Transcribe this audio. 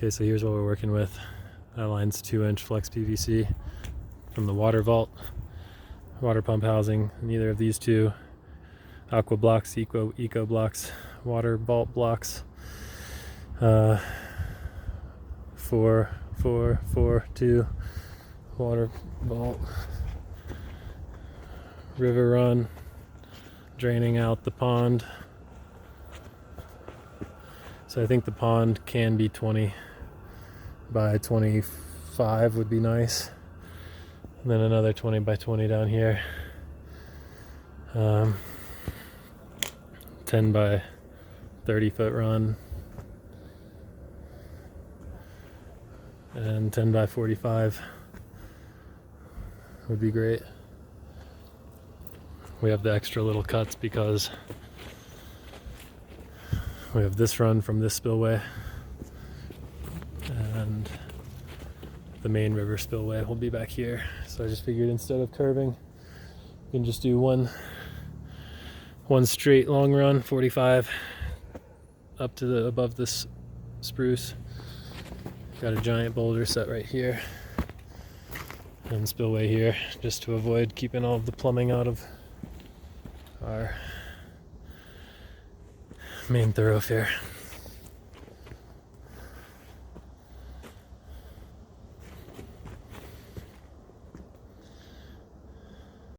Okay, so here's what we're working with. That line's 2-inch flex PVC from the water vault, water pump housing. Neither of these two aqua blocks, eco blocks, water vault blocks. 4-4-4-2 water vault, river run, draining out the pond. So I think the pond can be 20 by 25 would be nice. And then another 20 by 20 down here. 10 by 30 foot run. And 10 by 45 would be great. We have the extra little cuts because we have this run from this spillway and the main river spillway will be back here. So I just figured instead of curving, you can just do one straight long run, 45 up to the above this spruce. Got a giant boulder set right here and spillway here, just to avoid keeping all of the plumbing out of our main thoroughfare.